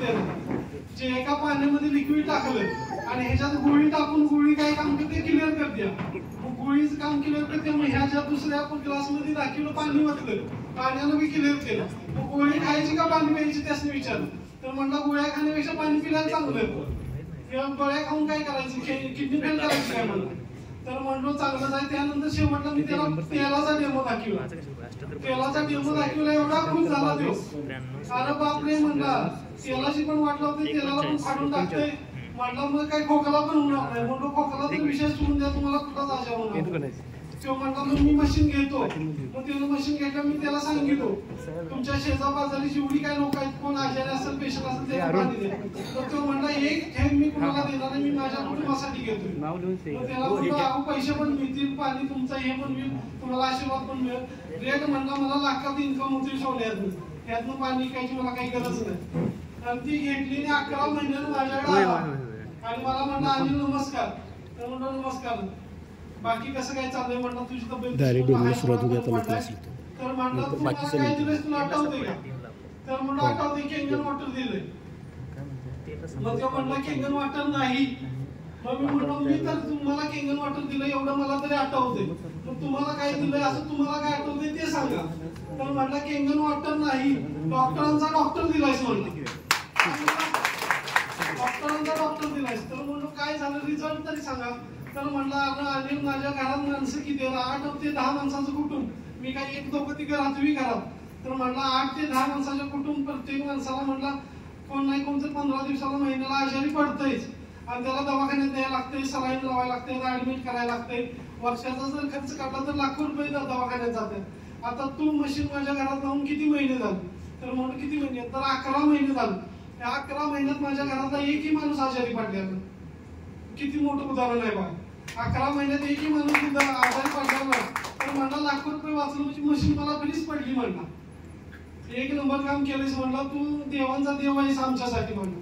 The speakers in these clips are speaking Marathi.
होते जे एका पाण्यामध्ये लिक्विड टाकलं आणि ह्याच्यात गोळी टाकून गोळी काय काम करते क्लिअर करते मग गोळीचं काम क्लिअर करते मग ह्याच्या दुसऱ्या आपण ग्लासमध्ये दाखवलं पाणी वाटलं पाण्यानं बी क्लिअर केलं मग गोळी खायची का पाणी प्यायची त्यासने विचारलं तर म्हणलं गोळ्या खाण्यापेक्षा पाणी पिल्याला चांगलं किंवा गोळ्या खाऊन काय करायचं किडनी फेल करायची काय म्हणलं तर म्हणलो चांगलं जाय त्यानंतर शेवटला मी त्याला तेलाचा डेमो दाखवला एवढा खुश झाला तो अरे बापरे म्हणला तेलाची पण वाट लावते तेलाला पण फाडून टाकते म्हणलं मग काय खोकला पण होणार नाही म्हणलो खोकला तर विषय सोडून द्या तुम्हाला कुठं जायचं होणार तो म्हणला मग मी मशीन घेतो मग त्यानं मशीन घेतलं मी त्याला सांगितलो तुमच्या शेजापाजारी जेवढी काय लोक आहेत कोण आजारी असेल पेशंट असेल त्याला पाणी द्या तर तो म्हणला एक थेंब मी कुणाला देणार नाही मी माझ्या कुटुंबासाठी घेतोय मग त्याला म्हणतो अहो पैसे पण मिळतील पाणी तुमचं हे पण मिळेल तुम्हाला आशीर्वाद पण मिळेल रेट म्हणला मला लाखात इन्कम होती सोन्यातनं यातनं पाणी कायची मला काही गरज नाही आणि ती घेतली आणि 11 महिन्यानं माझ्याकडे आला आणि मला म्हणला अनिल नमस्कार तर म्हणतो नमस्कार बाकी कसं काय चाललंय म्हणलं तुझी तब्येत सुरुवात होती तर म्हणलं तुम्हाला काय दिलंय तुला आठवतंय का तर म्हणलं आठवतंय केंगन वॉटर दिलंय मग तो म्हणला केंगन वॉटर नाही मग मी म्हणलो मी तर तुम्हाला केंगन वॉटर दिलं एवढं मला तरी आठवतंय मग तुम्हाला काय दिलंय असं तुम्हाला काय आठवतंय ते सांगा तर म्हणला केंगन वॉटर नाही डॉक्टरांचा डॉक्टर दिलायस म्हणलं डॉक्टरांचा डॉक्टर दिलायस तर म्हणलो काय झालं रिझल्ट तरी सांगा तर म्हणलं अनिल माझ्या घरात माणसं किती 8 ते 10 माणसाचं कुटुंब मी काही 1-2 तिघं राहतोय घरात तर म्हणलं 8 ते 10 माणसाचं कुटुंब प्रत्येक माणसाला म्हणला कोण नाही कोणतं 15 दिवसाला महिन्याला आजारी पडतंयच आणि त्याला दवाखान्यात द्यायला लागतंय सलाईन लावायला लागतंय ऍडमिट करायला लागतंय वर्षाचा जर खर्च काढला तर लाखो रुपये दवाखान्यात जातात आता तू मशीन माझ्या घरात लावून किती महिने झाले तर म्हणून किती महिने तर 11 महिने झाले त्या 11 महिन्यात माझ्या घरातला एकही माणूस आजारी पडला किती मोठं उदाहरण आहे बघा 11 महिन्यात एकही माणूस आजारी पडला नाही तर म्हणला लाखो रुपये वाचलं म्हणजे मशीन मला फ्रीच पडली म्हणला एक नंबर काम केलंस म्हणला तू देवांचा देव आहेस आमच्यासाठी म्हणला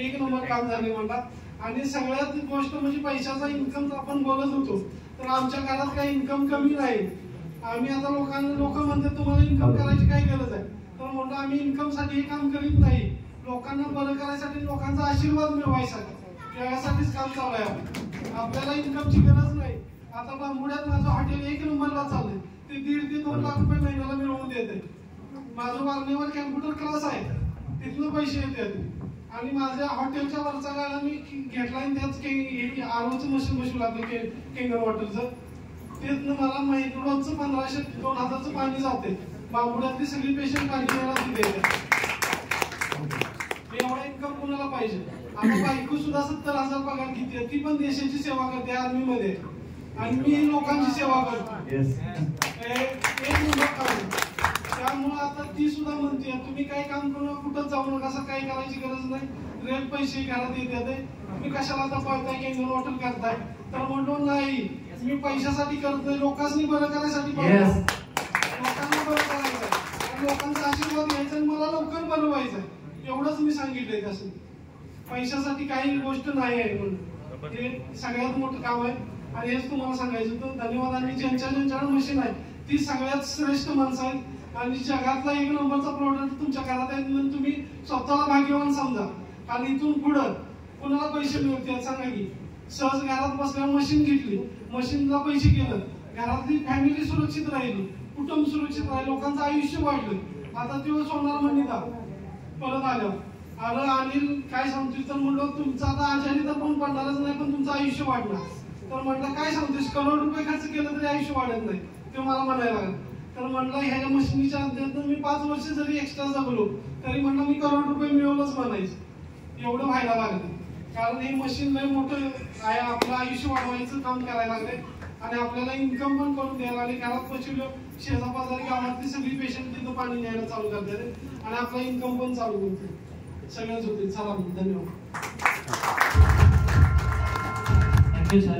1 नंबर काम झाले म्हणला आणि सगळ्यात गोष्ट म्हणजे पैशाचा इन्कम आपण बोलत होतो तर आमच्या घरात काही इन्कम कमी नाही आम्ही आता लोक म्हणतात तुम्हाला इन्कम करायची काय गरज आहे तर म्हणतो आम्ही इन्कम साठी हे काम करीत नाही लोकांना बरं करायसाठी लोकांचा आशीर्वाद मिळवायसाठी यासाठीच काम चालू आहे आपल्याला इन्कमची गरज नाही आता बांबुड्यात माझं हॉटेल 1 नंबरला चाललंय ते 1.5 ते 2 लाख रुपये महिन्याला मिळवून देते माझं वारणेवर कॅम्प्युटर क्लास आहे तिथनं पैसे येतात आणि माझ्या हॉटेलच्या वरचा गाळा मी घेतला आणि त्याच आरोचं मशीन बसू लागलं केंगन वॉटरचं तिथनं मला रोजचं 1500-2000चं पाणी जाते बांबुड्यातली सगळी पेशंट पाणी घ्यायला दिले एवढा इन्कम कुणाला पाहिजे आता बायको सुद्धा 70,000 पगार घेते ती पण देशाची सेवा करते आर्मी मध्ये आणि मी लोकांची सेवा करतो एक नंबर काम त्यामुळे आता ती सुद्धा म्हणते तुम्ही काही काम करू कुठं जाऊ नका असं काही करायची गरज नाही रेट पैसे घरात येते तुम्ही कशाला आता पळताय केंगन वॉटर करताय तर म्हणतो नाही मी पैशासाठी करतोय लोकांनी बरं करायसाठी लोकांना बरं करायचंय लोकांचा आशीर्वाद घ्यायचा आणि मला लवकर बरं व्हायचंय एवढंच मी सांगितलंय तसं पैशासाठी काही गोष्ट नाही आहे म्हणून हे सगळ्यात मोठं काम आहे आणि हेच तुम्हाला सांगायचं होतं धन्यवाद आणि ज्यांच्याकडे मशीन आहे ती सगळ्यात श्रेष्ठ माणसं आहेत आणि जगातला 1 नंबरचा प्रोडक्ट तुमच्या घरात आहे म्हणून तुम्ही स्वतःला भाग्यवान समजा आणि इथून पुढं कोणाला पैसे मिळतील सांगा की सहज घरात बसल्यावर मशीन घेतली मशीनला पैसे गेलं घरातली फॅमिली सुरक्षित राहिली कुटुंब सुरक्षित राहिले लोकांचं आयुष्य वाढलं आता ते सोनार म्हणता परत आल्यावर अरे अनिल काय सांगतोय तर म्हणलं तुमचा आता आजारी तर पण पडणारच नाही पण तुमचं आयुष्य वाढणार तर म्हणलं काय सांगतोय करोड रुपये खर्च केलं तरी आयुष्य वाढत नाही ते मला म्हणायला लागलं तर म्हणलं ह्याच्या मशिनीच्या अंतर्गत मी 5 वर्ष जरी एक्स्ट्रा जगलो तरी म्हणलं मी करोड रुपये मिळवलंच म्हणायचं एवढं व्हायला लागलं कारण हे मशीन लय मोठं आहे आपलं आयुष्य वाढवायचं काम करायला लागले आणि आपल्याला इन्कम पण करून द्यायला लागले घरात पचवलं शेजापाजारी गावातली सगळी पेशंट तिथं पाणी न्यायला चालू करतात आणि आपला इन्कम पण चालू होते सगळ्याच होते चला धन्यवाद थँक्यू सर